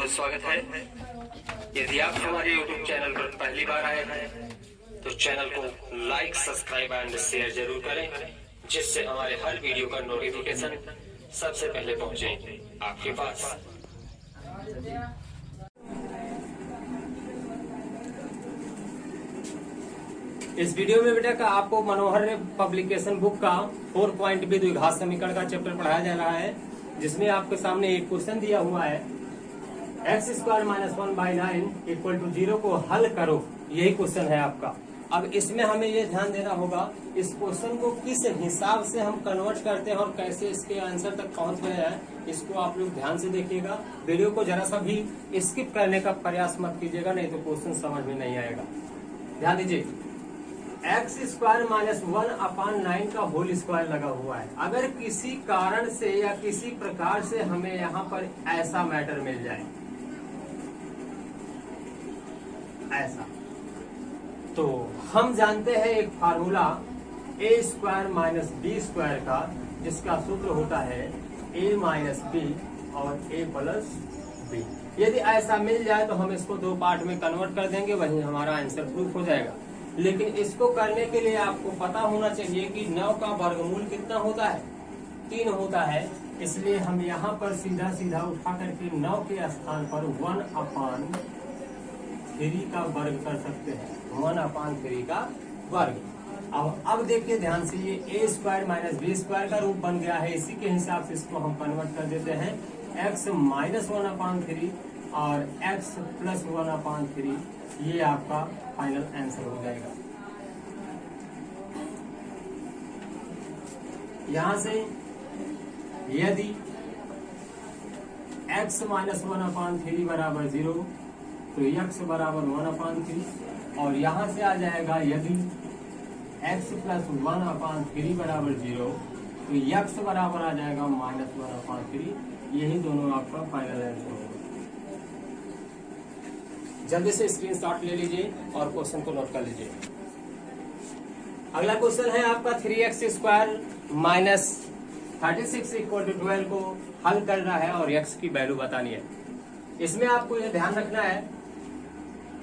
बहुत स्वागत है। यदि आप हमारे YouTube चैनल पर पहली बार आए हैं तो चैनल को लाइक, सब्सक्राइब एंड शेयर जरूर करें, जिससे हमारे हर वीडियो का नोटिफिकेशन सबसे पहले पहुंचे आपके पास। इस वीडियो में बेटा का आपको मनोहर पब्लिकेशन बुक का 4.b द्विघात समीकरण का चैप्टर पढ़ाया जा रहा है, जिसमें आपके सामने एक क्वेश्चन दिया हुआ है x² - 1/9 = 0 को हल करो। यही क्वेश्चन है आपका। अब इसमें हमें ये ध्यान देना होगा इस क्वेश्चन को किस हिसाब से हम कन्वर्ट करते हैं और कैसे इसके आंसर तक पहुंच गए हैं, इसको आप लोग ध्यान से देखिएगा। वीडियो को जरा सा भी स्किप करने का प्रयास मत कीजिएगा, नहीं तो क्वेश्चन समझ में नहीं आएगा। ध्यान दीजिए, x² - 1/9 का होल स्क्वायर लगा हुआ है। अगर किसी कारण से या किसी प्रकार से हमें यहाँ पर ऐसा मैटर मिल जाए, ऐसा, तो हम जानते हैं एक फार्मूला a² - b² का, जिसका सूत्र होता है a - b और a + b। यदि ऐसा मिल जाए तो हम इसको दो पार्ट में कन्वर्ट कर देंगे, वही हमारा आंसर प्रूफ हो जाएगा। लेकिन इसको करने के लिए आपको पता होना चाहिए कि 9 का वर्गमूल कितना होता है, 3 होता है। इसलिए हम यहाँ पर सीधा सीधा उठा करके 9 के स्थान पर 1/3 का वर्ग कर सकते हैं। 1/3 का वर्ग। अब देखिए ध्यान से, ये a² - b² का रूप बन गया है। इसी के हिसाब से इसको हम कन्वर्ट कर देते हैं x - 1/3 और x + 1/3। ये आपका फाइनल आंसर हो जाएगा। यहां से यदि x - 1/3 = 0 तो x = 1/3, और यहां से आ जाएगा यदि x + 1/3 = 0 तो x बराबर आ जाएगा -1/3। यही दोनों आपका फाइनल आंसर होगा। जल्दी से स्क्रीनशॉट ले लीजिए और क्वेश्चन को नोट कर लीजिए। अगला क्वेश्चन है आपका 3x² - 36 = 12 को हल करना है और x की वैल्यू बतानी है। इसमें आपको यह ध्यान रखना है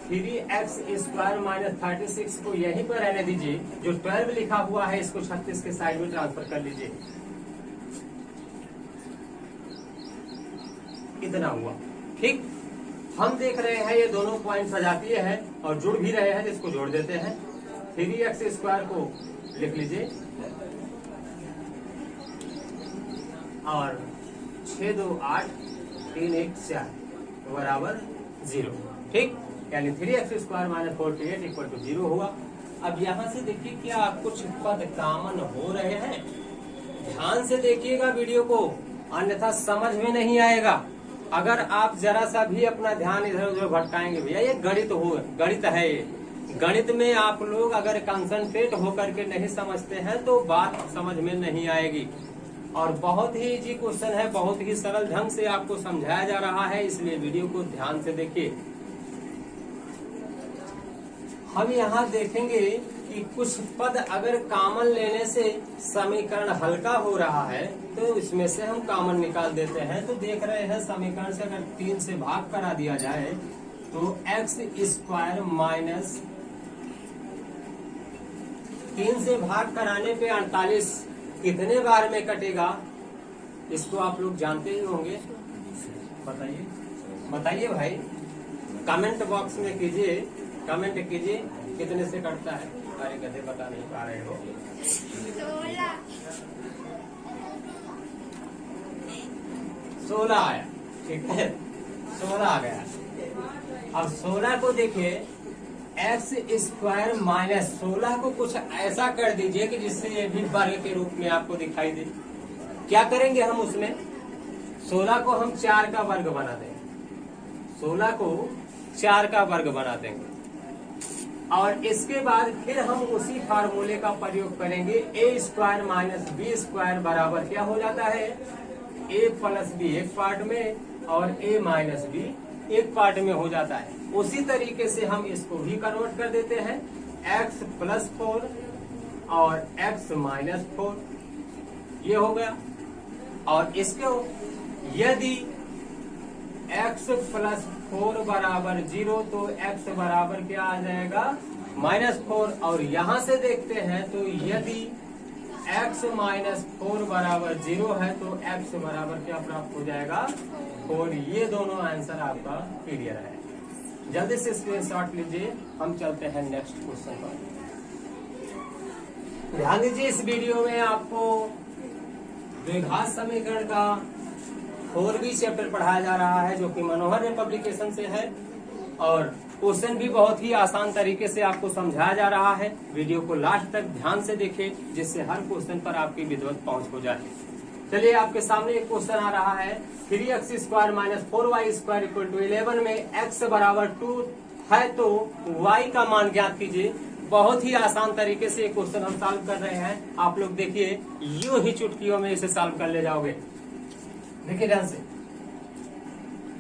3x² - 36 को यहीं पर रहने दीजिए। जो 12 लिखा हुआ है इसको 36 के साइड में ट्रांसफर कर लीजिए। इतना हुआ, ठीक। हम देख रहे हैं ये दोनों पॉइंट सजातीय है और जुड़ भी रहे हैं, जिसको जोड़ देते हैं। 3x² को लिख लीजिए और 6 2 8 3 1 4 बराबर 0, ठीक। यानी 3x² - 48 = 0 हुआ। अब यहाँ से देखिए क्या कुछ पद कॉमन हो रहे हैं। ध्यान से देखिएगा वीडियो को, अन्यथा समझ में नहीं आएगा। अगर आप जरा सा भी अपना ध्यान इधर उधर भटकाएंगे, भैया ये गणित है। ये गणित में आप लोग अगर कंसंट्रेट होकर के नहीं समझते हैं तो बात समझ में नहीं आएगी। और बहुत ही इजी क्वेश्चन है, बहुत ही सरल ढंग से आपको समझाया जा रहा है, इसलिए वीडियो को ध्यान से देखिए। हम यहाँ देखेंगे कि कुछ पद अगर कॉमन लेने से समीकरण हल्का हो रहा है तो इसमें से हम कॉमन निकाल देते हैं। तो देख रहे हैं समीकरण से अगर 3 से भाग करा दिया जाए तो x² - 3 से भाग कराने पे 48 कितने बार में कटेगा, इसको आप लोग जानते ही होंगे। बताइए भाई, कमेंट बॉक्स में कीजिए, कमेंट कीजिए कितने से कटता है। अरे गधे बता नहीं पा रहे हो। 16 आया, ठीक है, 16 आ गया। अब 16 को देखिए, x² - 16 को कुछ ऐसा कर दीजिए कि जिससे ये भी वर्ग के रूप में आपको दिखाई दे। क्या करेंगे हम उसमें, 16 को हम 4 का वर्ग बना देंगे। 16 को 4 का वर्ग बना देंगे और इसके बाद फिर हम उसी फार्मूले का प्रयोग करेंगे। a² - b² बराबर क्या हो जाता है, a + b एक पार्ट में और a - b एक पार्ट में हो जाता है। उसी तरीके से हम इसको भी कन्वर्ट कर देते हैं, x + 4 और x - 4, ये हो गया। और इसको यदि x प्लस 4 बराबर 0, तो x बराबर क्या आ जाएगा -4। और यहां से देखते हैं तो यदि x -4 बराबर 0 है तो x बराबर क्या प्राप्त हो जाएगा 4। ये दोनों आंसर आपका क्लियर है। जल्दी से स्क्रीनशॉट लीजिए, हम चलते हैं नेक्स्ट क्वेश्चन पर। ध्यान दीजिए, इस वीडियो में आपको द्विघात समीकरण का 4B चैप्टर पढ़ाया जा रहा है, जो कि मनोहर ने पब्लिकेशन से है, और क्वेश्चन भी बहुत ही आसान तरीके से आपको समझाया जा रहा है। वीडियो को लास्ट तक ध्यान से देखें, जिससे हर क्वेश्चन पर आपकी विधिवत पहुंच हो जाए। चलिए, आपके सामने एक क्वेश्चन आ रहा है, 3x² - 4y² = 11 में x बराबर 2 है तो y का मान ज्ञात कीजिए। बहुत ही आसान तरीके से ये क्वेश्चन हम सॉल्व कर रहे हैं। आप लोग देखिए, यूं ही चुटकियों में इसे सॉल्व कर ले जाओगे। देखिए ध्यान से,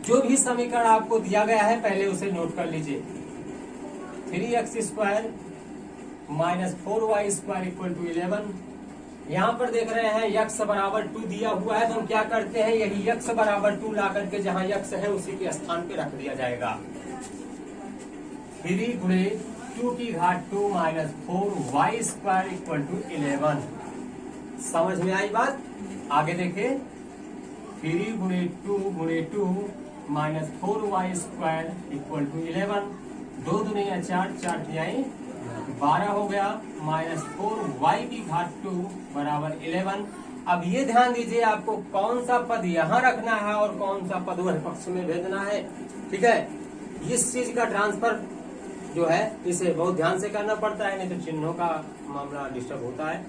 जो भी समीकरण आपको दिया गया है पहले उसे नोट कर लीजिए। 3x² - 4y² = 11। यहाँ पर देख रहे हैं x बराबर 2 दिया हुआ है, तो हम क्या करते हैं, यही x बराबर 2 ला करके जहां x है उसी के स्थान पे रख दिया जाएगा। 3 गुणे 2 की घात 2 - 4y² = 11। समझ में आई बात? आगे देखें, 3 गुणे 2 गुणे 2 - 4y² = 11। 2 दूनी 4, 4 तिहाई 12 हो गया, -4y की घात 2 बराबर 11। अब ये ध्यान दीजिए, आपको कौन सा पद यहाँ रखना है और कौन सा पद वह पक्ष में भेजना है। ठीक है, इस चीज का ट्रांसफर जो है इसे बहुत ध्यान से करना पड़ता है, नहीं तो चिन्हों का मामला डिस्टर्ब होता है।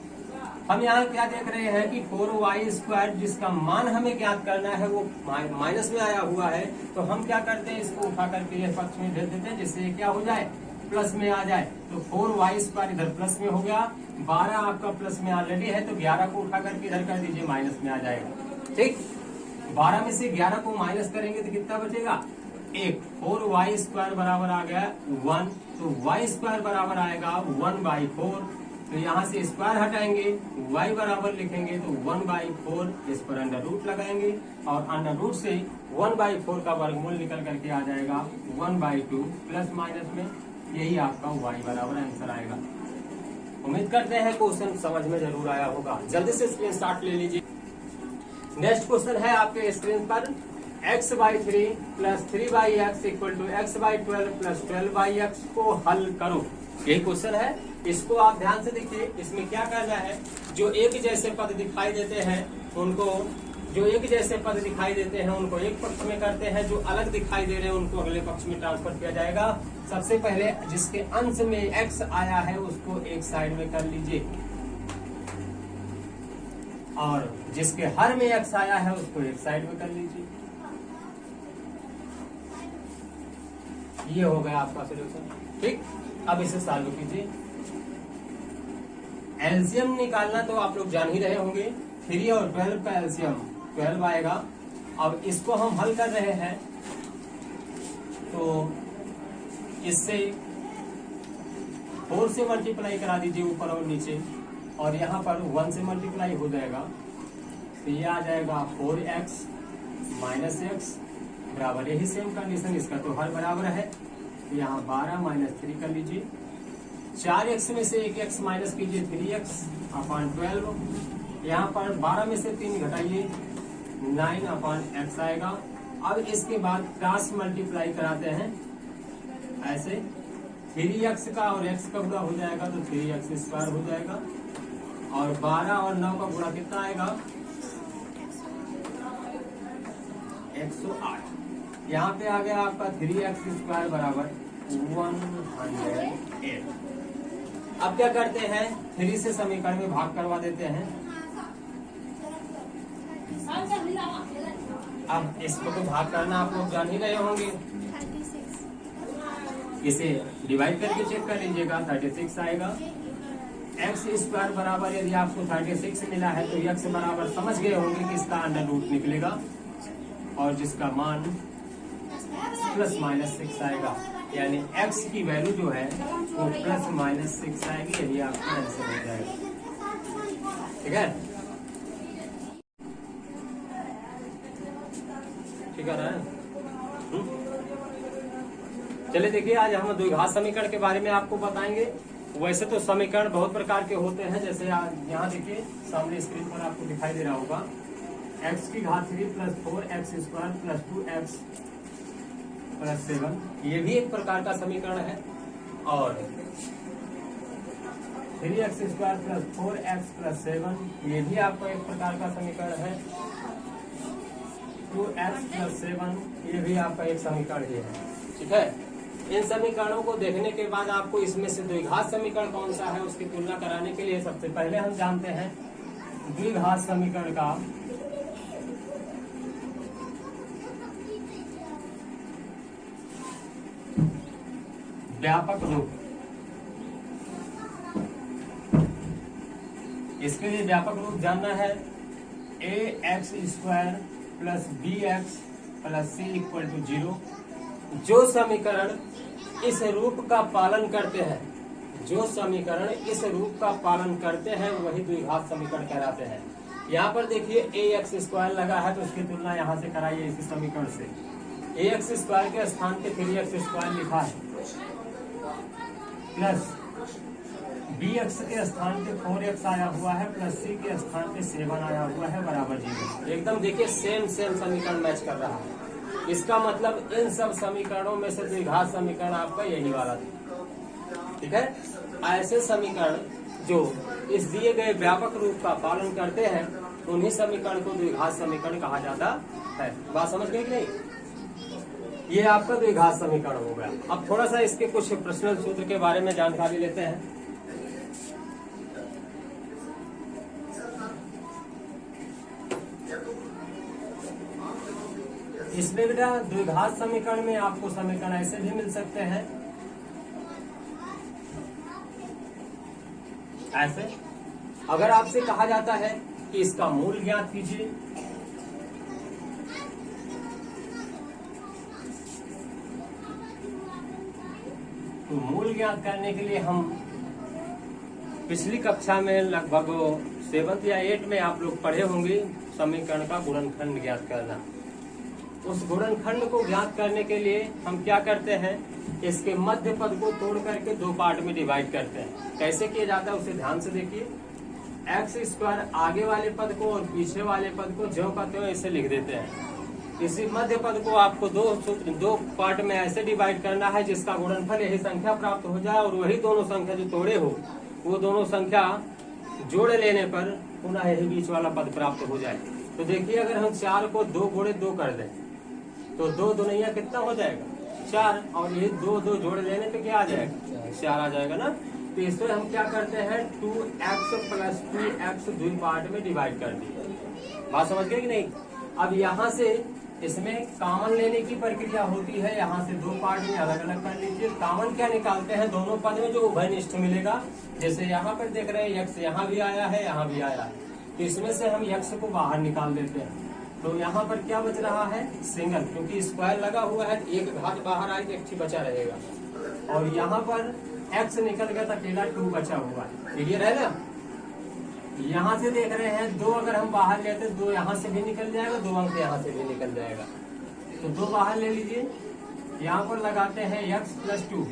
हम यहाँ क्या देख रहे हैं कि 4y² जिसका मान हमें ज्ञात करना है वो माइनस में आया हुआ है, तो हम क्या करते हैं, इसको उठा करके ये पक्ष में भेज देते हैं, जिससे क्या हो जाए, प्लस में आ जाए। तो 4y² इधर प्लस में हो गया, 12 आपका प्लस में ऑलरेडी है, तो 11 को उठा करके इधर कर दीजिए, माइनस में आ जाएगा। ठीक, 12 में से 11 को माइनस करेंगे तो कितना बचेगा, 1। 4y² बराबर आ गया 1, तो y² बराबर आएगा 1/4। तो यहाँ से स्क्वायर हटाएंगे, y बराबर लिखेंगे तो 1/4, इस पर अंडर रूट लगाएंगे और अंडर रूट से 1/4 का वर्गमूल निकल करके आ जाएगा 1/2, प्लस माइनस में यही आपका y बराबर आंसर आएगा। उम्मीद करते हैं क्वेश्चन समझ में जरूर आया होगा। जल्दी से स्क्रीनशॉट ले लीजिए। नेक्स्ट क्वेश्चन है आपके स्क्रीन पर, x/3 + 3x = x/12 + 12x को हल करो। यही क्वेश्चन है, इसको आप ध्यान से देखिए। इसमें क्या करना है, जो एक जैसे पद दिखाई देते हैं उनको एक पक्ष में करते हैं, जो अलग दिखाई दे रहे हैं उनको अगले पक्ष में ट्रांसफर किया जाएगा। सबसे पहले जिसके अंश में x आया है उसको एक साइड में कर लीजिए, और जिसके हर में x आया है उसको एक साइड में कर लीजिए। ये हो गया आपका सोल्यूशन। ठीक, अब इसे सॉल्व कीजिए। एलसीएम निकालना तो आप लोग जान ही रहे होंगे, 3 और 12 का एलसीएम 12 आएगा। अब इसको हम हल कर रहे हैं, तो इससे 4 से मल्टीप्लाई करा दीजिए ऊपर और नीचे, और यहाँ पर 1 से मल्टीप्लाई हो जाएगा, तो ये आ जाएगा 4x - x बराबर, यही सेम कंडीशन, इसका तो हर बराबर है, तो यहाँ 12 - 3 कर लीजिए। 4x में से 1x माइनस कीजिए, 3x/12। यहाँ पर 12 में से 3 घटाइए, 9/x आएगा। अब इसके बाद क्रॉस मल्टीप्लाई कराते हैं, ऐसे 3x का और x का गुणा हो जाएगा तो 3x² हो जाएगा, और 12 और 9 का गुणा कितना आएगा, 108। यहाँ पे आ गया आपका 3x² बराबर 108। अब क्या करते हैं, 3 से समीकरण में भाग करवा देते हैं। अब इसको तो भाग करना आप लोग जान ही रहे होंगे, इसे डिवाइड करके चेक कर लीजिएगा, 36 आएगा। x² बराबर, यदि आपको 36 मिला है तो x बराबर समझ गए होंगे कि इसका अंडर रूट निकलेगा, और जिसका मान +-6 आएगा, यानी x की वैल्यू जो है वो +-6 आएगी। यही आपका आंसर हो जाएगा। ठीक है, ठीक है ना। चलिए देखिए, आज हम द्विघात समीकरण के बारे में आपको बताएंगे। वैसे तो समीकरण बहुत प्रकार के होते हैं, जैसे यहाँ देखिए सामने स्क्रीन पर आपको दिखाई दे रहा होगा x की घात 3 + 4x² + 2x + 7, ये भी एक प्रकार का समीकरण है। और 3x² + 4x + 7, ये भी आपका एक प्रकार का समीकरण है। 2x + 7, ये भी आपका एक समीकरण ही है। ठीक है, इन समीकरणों को देखने के बाद आपको इसमें से द्विघात समीकरण कौन सा है उसकी तुलना कराने के लिए सबसे पहले हम जानते हैं द्विघात समीकरण का व्यापक रूप। इसके लिए व्यापक रूप जानना है ax² + bx + c = 0। जो समीकरण इस रूप का पालन करते हैं, जो समीकरण इस रूप का पालन करते हैं वही द्विघात समीकरण कहलाते हैं। यहाँ पर देखिए ax² लगा है तो उसकी तुलना यहाँ से कराइए इसी समीकरण से। ax² के स्थान पे 3x² लिखा है प्लस bx के स्थान पे 4x आया हुआ है प्लस c के स्थान पे 7 आया हुआ है बराबर 0। एकदम देखिए सेम समीकरण मैच कर रहा है। इसका मतलब इन सब समीकरणों में से द्विघात समीकरण आपका यही वाला था। ठीक है, ऐसे समीकरण जो इस दिए गए व्यापक रूप का पालन करते हैं उन्हीं समीकरण को द्विघात समीकरण कहा जाता है। बात समझ गए कि नहीं? ये आपका द्विघात समीकरण हो गया। अब थोड़ा सा इसके कुछ प्रश्नल सूत्र के बारे में जानकारी लेते हैं। इसमें बेटा द्विघात समीकरण में आपको समीकरण ऐसे भी मिल सकते हैं, ऐसे। अगर आपसे कहा जाता है कि इसका मूल ज्ञात कीजिए, तो मूल ज्ञात करने के लिए हम पिछली कक्षा में लगभग 7th या 8th में आप लोग पढ़े होंगे समीकरण का गुणनखंड ज्ञात करना। उस गुणनखंड को ज्ञात करने के लिए हम क्या करते हैं, इसके मध्य पद को तोड़ करके 2 पार्ट में डिवाइड करते हैं। कैसे किया जाता है उसे ध्यान से देखिए। x² आगे वाले पद को और पीछे वाले पद को ज्यों का त्यों ऐसे लिख देते हैं। इसी मध्य पद को आपको 2 पार्ट में ऐसे डिवाइड करना है जिसका गुणनफल यही संख्या प्राप्त हो जाए और वही दोनों संख्या जो तोड़े हो वो दोनों संख्या जोड़ लेने पर पुनः यही बीच वाला पद प्राप्त हो जाए। तो देखिए, अगर हम 4 को 2 × 2 कर दें तो 2 दूनिया कितना हो जाएगा 4, और ये 2 जोड़ लेने पे क्या आ जाएगा 4 आ जाएगा ना। तो इसमें हम क्या करते हैं 2x + 2x 2 पार्ट में डिवाइड कर दिए। बात समझ गए कि नहीं? अब यहाँ से इसमें कॉमन लेने की प्रक्रिया होती है। यहाँ से 2 पार्ट में अलग अलग कर लीजिए। कॉमन क्या निकालते हैं दोनों पद में जो उभयनिष्ठ मिलेगा। जैसे यहाँ पर देख रहे हैं x यहाँ भी आया है यहाँ भी आया है, तो इसमें से हम x को बाहर निकाल देते हैं। तो यहाँ पर क्या बच रहा है सिंगल, क्योंकि स्क्वायर लगा हुआ है एक घात बाहर आए तो एक ही बचा रहेगा। और यहाँ पर x निकल गया तो अकेला 2 बचा हुआ है। क्लियर है ना? यहाँ से देख रहे हैं 2 अगर हम बाहर लेते 2 यहाँ से भी निकल जाएगा, 2 अंक यहाँ से भी निकल जाएगा। तो 2 बाहर ले लीजिए, यहाँ पर लगाते हैं x + 2।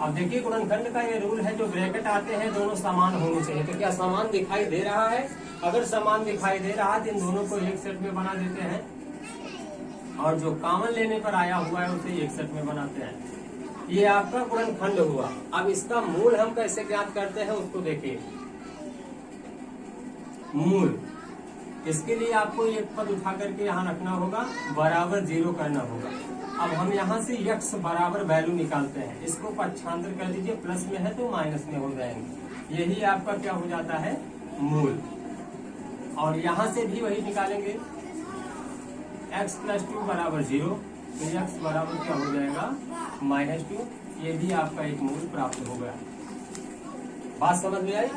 अब देखिए गुणनखंड का ये रूल है, जो ब्रैकेट आते हैं दोनों समान होने चाहिए। तो क्या समान दिखाई दे रहा है? अगर समान दिखाई दे रहा है तो इन दोनों को एक सेट में बना देते हैं और जो कॉमन लेने पर आया हुआ है उसे एक सेट में बनाते हैं। ये आपका गुणनखंड हुआ। अब इसका मूल हम कैसे ज्ञात करते हैं उसको देखिए। मूल, इसके लिए आपको एक पद उठा करके यहाँ रखना होगा, बराबर 0 करना होगा। अब हम यहाँ से x बराबर वैल्यू निकालते हैं। इसको पक्षांतर कर दीजिए, प्लस में है तो माइनस में हो जाएंगे। यही आपका क्या हो जाता है मूल। और यहाँ से भी वही निकालेंगे, x + 2 बराबर 0, तो x बराबर क्या हो जाएगा -2। ये भी आपका एक मूल प्राप्त हो गया। बात समझ में आई?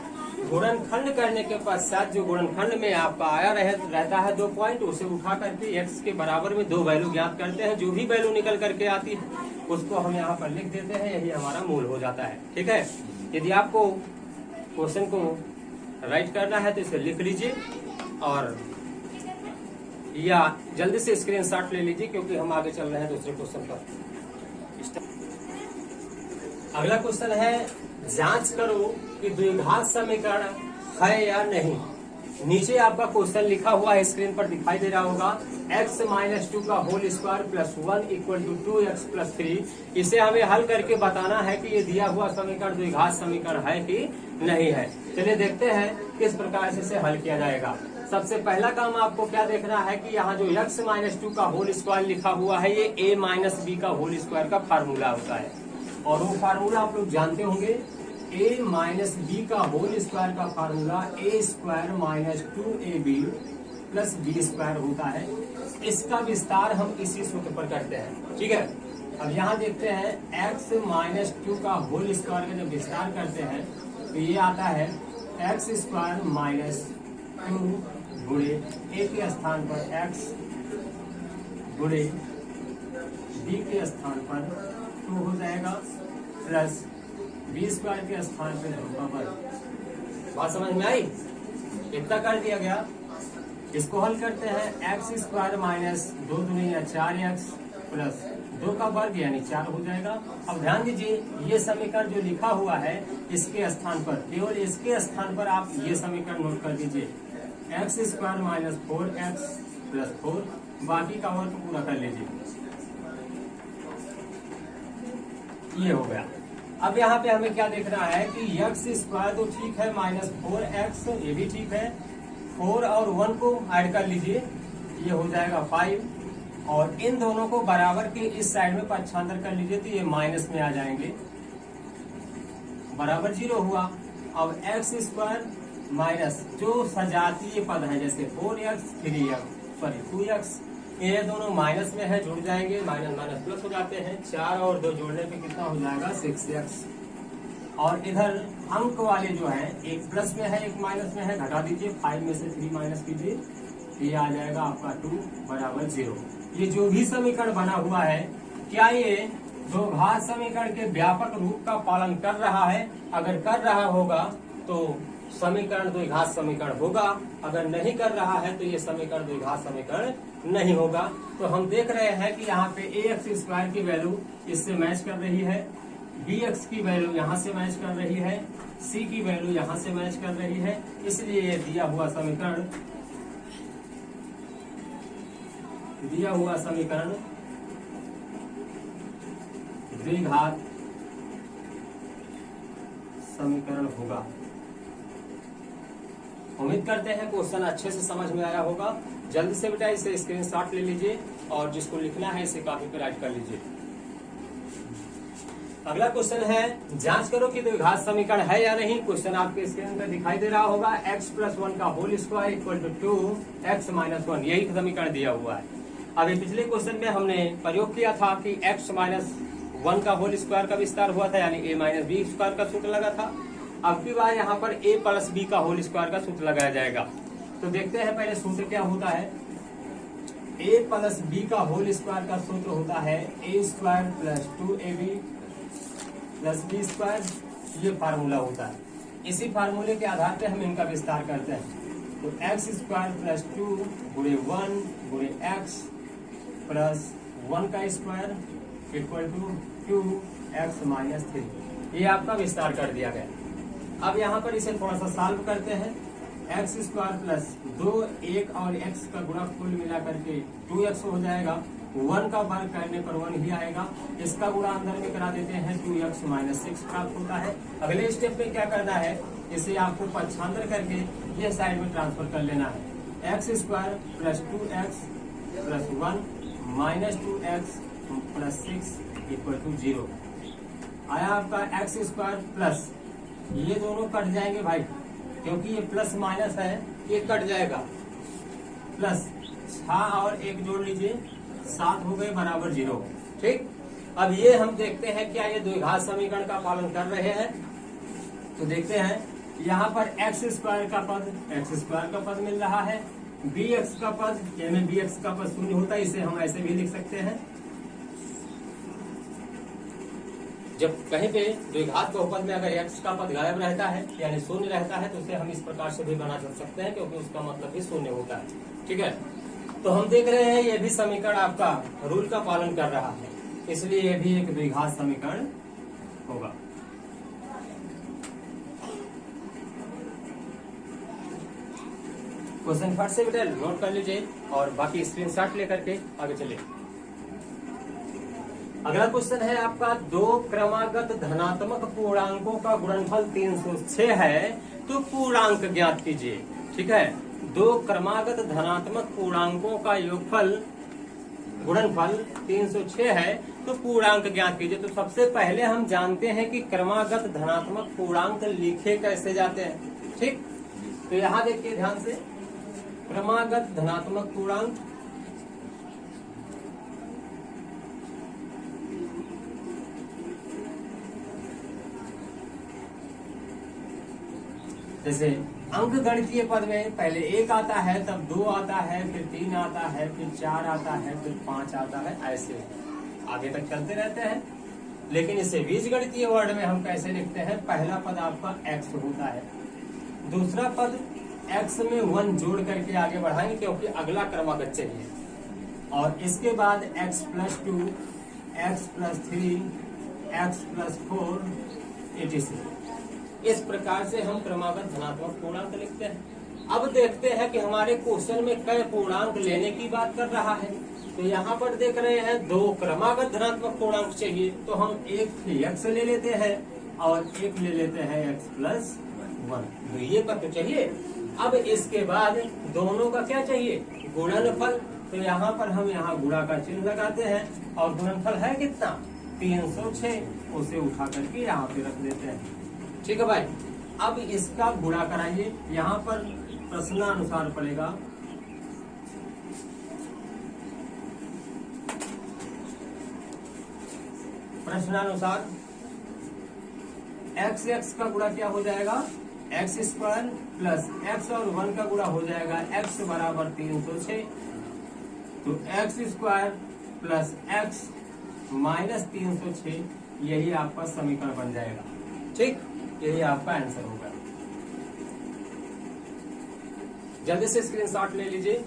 गुणनखंड करने के पश्चात जो गुणनखंड में आपका आया रहता है 2 पॉइंट, उसे उठा करके x के बराबर में 2 वैल्यू ज्ञात करते हैं। जो भी वैल्यू निकल करके आती है उसको हम यहाँ पर लिख देते हैं, यही हमारा मूल हो जाता है। ठीक है, यदि आपको क्वेश्चन को राइट करना है तो इसे लिख लीजिए और या जल्दी से स्क्रीनशॉट ले लीजिए, क्योंकि हम आगे चल रहे हैं दूसरे क्वेश्चन पर। अगला क्वेश्चन है जांच करो कि द्विघात समीकरण है या नहीं। नीचे आपका क्वेश्चन लिखा हुआ है, स्क्रीन पर दिखाई दे रहा होगा, x माइनस 2 का whole square plus 1 equal to 2x plus 3। इसे हमें हल करके बताना है कि ये दिया हुआ समीकरण द्विघात समीकरण है कि नहीं है। चलिए देखते हैं किस प्रकार से इसे हल किया जाएगा। सबसे पहला काम आपको क्या देखना है कि यहाँ जो x माइनस 2 का होल स्क्वायर लिखा हुआ है ये a माइनस बी का होल स्क्वायर का फार्मूला होता है, और वो फार्मूला आप लोग जानते होंगे, a माइनस बी का होल स्क्वायर का formula a square minus 2ab plus B square होता है। इसका विस्तार हम इसी सूत्र पर करते हैं, ठीक है। अब यहाँ देखते हैं x माइनस 2 का होल स्क्वायर का जब विस्तार करते हैं तो ये आता है x स्क्वायर माइनस 2 गुणे a के स्थान पर x गुणे b के स्थान पर 2 हो जाएगा प्लस बी स्क्वायर के स्थान पे बात समझ में आई? इतना कर दिया गया। इसको हल करते हैं, एक्स स्क्वायर माइनस 2 दूनी 4x प्लस 2 का वर्ग यानी 4 हो जाएगा। अब ध्यान दीजिए ये समीकरण जो लिखा हुआ है इसके स्थान पर, केवल इसके स्थान पर आप ये समीकरण नोट कर दीजिए, x square minus 4x plus 4, बाकी का वर्ग पूरा कर लीजिए, ये हो गया। अब यहाँ पे हमें क्या देखना है कि x स्क्वायर तो ठीक है माइनस 4x, ये भी ठीक है, 4 और 1 को ऐड कर लीजिए, ये हो जाएगा 5, और इन दोनों को बराबर के इस साइड में पक्षांतर कर लीजिए तो ये माइनस में आ जाएंगे, बराबर 0 हुआ। अब x स्क्वायर माइनस जो सजातीय पद है जैसे 4x 2x, ये दोनों माइनस में है, जुड़ जाएंगे, माइनस माइनस प्लस हो जाते हैं, 4 और 2 जोड़ने पे कितना हो जाएगा 6x, और इधर अंक वाले जो है एक प्लस में है एक माइनस में है, घटा दीजिए, 5 में से 3 माइनस कीजिए, ये आ जाएगा आपका 2 बराबर 0। ये जो भी समीकरण बना हुआ है क्या ये द्विघात समीकरण के व्यापक रूप का पालन कर रहा है? अगर कर रहा होगा तो समीकरण द्विघात समीकरण होगा, अगर नहीं कर रहा है तो ये समीकरण द्विघात समीकरण नहीं होगा। तो हम देख रहे हैं कि यहाँ पे ax स्क्वायर की वैल्यू इससे मैच कर रही है, bx की वैल्यू यहाँ से मैच कर रही है, c की वैल्यू यहाँ से मैच कर रही है, इसलिए ये दिया हुआ समीकरण द्विघात समीकरण होगा। उम्मीद करते हैं क्वेश्चन अच्छे से समझ में आया होगा। जल्दी से बेटा इसे स्क्रीनशॉट ले लीजिए और जिसको लिखना है इसे कॉपी पे राइट कर लीजिए। अगला क्वेश्चन है जांच करो कि द्विघात समीकरण है या नहीं। क्वेश्चन आपके स्क्रीन पर दिखाई दे रहा होगा, x प्लस 1 का whole square equal to 2x minus 1, यही समीकरण दिया हुआ है। अभी पिछले क्वेश्चन में हमने प्रयोग किया था कि x माइनस 1 का होल स्क्वायर का विस्तार हुआ था, यानी a माइनस बी स्क्वायर का सूत्र लगा था। अब की बार यहाँ पर a प्लस बी का होल स्क्वायर का सूत्र लगाया जाएगा। तो देखते हैं पहले सूत्र क्या होता है। a प्लस बी का होल स्क्वायर का सूत्र होता है a square plus 2ab plus B square, ये फार्मूला होता है। इसी फार्मूले के आधार पे हम इनका विस्तार करते हैं। तो एक्स स्क्वायर प्लस 2 गुणे 1 गुणे एक्स प्लस 1 का square equal to 2x minus 3, ये आपका विस्तार कर दिया गया। अब यहाँ पर इसे थोड़ा सा सॉल्व करते हैं। एक्स स्क्वायर प्लस 2 1 और x का गुणा कुल मिला करके 2x हो जाएगा। 1 का वर्ग करने पर 1 ही आएगा, इसका गुणा अंदर में करा देते हैं, 2x माइनस 6 प्राप्त होता है। अगले स्टेप में क्या करना है, इसे आपको पक्षांतर करके ये साइड में ट्रांसफर कर लेना है। एक्स स्क्वायर प्लस 2x प्लस 1 minus 2x plus 6 equal to 0 आया आपका। एक्स स्क्वायर प्लस, ये दोनों कट जाएंगे भाई, क्योंकि ये प्लस माइनस है, ये कट जाएगा। प्लस 6 और 1 जोड़ लीजिए, 7 हो गए बराबर 0। ठीक, अब ये हम देखते हैं क्या ये द्विघात समीकरण का पालन कर रहे हैं। तो देखते हैं यहाँ पर एक्स स्क्वायर का पद मिल रहा है, bx का पद, यानी bx का पद शून्य होता है, इसे हम ऐसे भी लिख सकते हैं। जब कहीं पे द्विघात बहुपद में अगर x का पद गायब रहता है यानी शून्य रहता है तो उसे हम इस प्रकार से भी बना सकते हैं, क्योंकि उसका मतलब भी शून्य होता है। ठीक है, तो हम देख रहे हैं ये भी समीकरण आपका रूल का पालन कर रहा है, इसलिए ये भी एक द्विघात समीकरण होगा। क्वेश्चन फट से बेटा नोट कर लीजिए और बाकी स्क्रीनशॉट लेकर के आगे चलिए। अगला क्वेश्चन है आपका, दो क्रमागत धनात्मक पूर्णांकों का गुणनफल 306 है, तो पूर्णांक ज्ञात कीजिए। ठीक है, दो क्रमागत धनात्मक पूर्णांकों का योगफल गुणनफल 306 है, तो पूर्णांक ज्ञात कीजिए। तो सबसे पहले हम जानते हैं कि क्रमागत धनात्मक पूर्णांक लिखे कैसे जाते हैं। ठीक, तो यहाँ देखिए ध्यान से, क्रमागत धनात्मक पूर्णांक जैसे अंक गणितीय पद में पहले 1 आता है, तब 2 आता है, फिर 3 आता है, फिर 4 आता है, फिर 5 आता है, ऐसे आगे तक चलते रहते हैं। लेकिन इसे बीजगणितीय वर्ड में हम कैसे लिखते हैं, पहला पद आपका x होता है, दूसरा पद x में 1 जोड़ करके आगे बढ़ाएंगे क्योंकि अगला क्रमागत चाहिए, और इसके बाद x + 2, x + 3, x + 4 etc। इस प्रकार से हम क्रमागत धनात्मक पूर्णांक लिखते हैं। अब देखते हैं कि हमारे क्वेश्चन में कई पूर्णांक लेने की बात कर रहा है। तो यहाँ पर देख रहे हैं दो क्रमागत धनात्मक पूर्णांक चाहिए, तो हम एक x ले लेते हैं और एक ले लेते हैं x + 1, तो ये पर तो चाहिए। अब इसके बाद दोनों का क्या चाहिए, गुणनफल। तो यहाँ पर हम यहाँ गुणा का चिन्ह लगाते हैं और गुणनफल है कितना, 306, उसे उठा करके यहाँ पे रख देते हैं। ठीक है भाई, अब इसका गुणा कराइए, यहाँ पर प्रश्नानुसार पड़ेगा प्रश्नानुसार x का गुणा क्या हो जाएगा, x² प्लस x और 1 का गुणा हो जाएगा x बराबर 306, तो x² प्लस x माइनस 306, यही आपका समीकरण बन जाएगा। ठीक, यही आपका आंसर होगा। जल्दी से स्क्रीनशॉट ले लीजिए।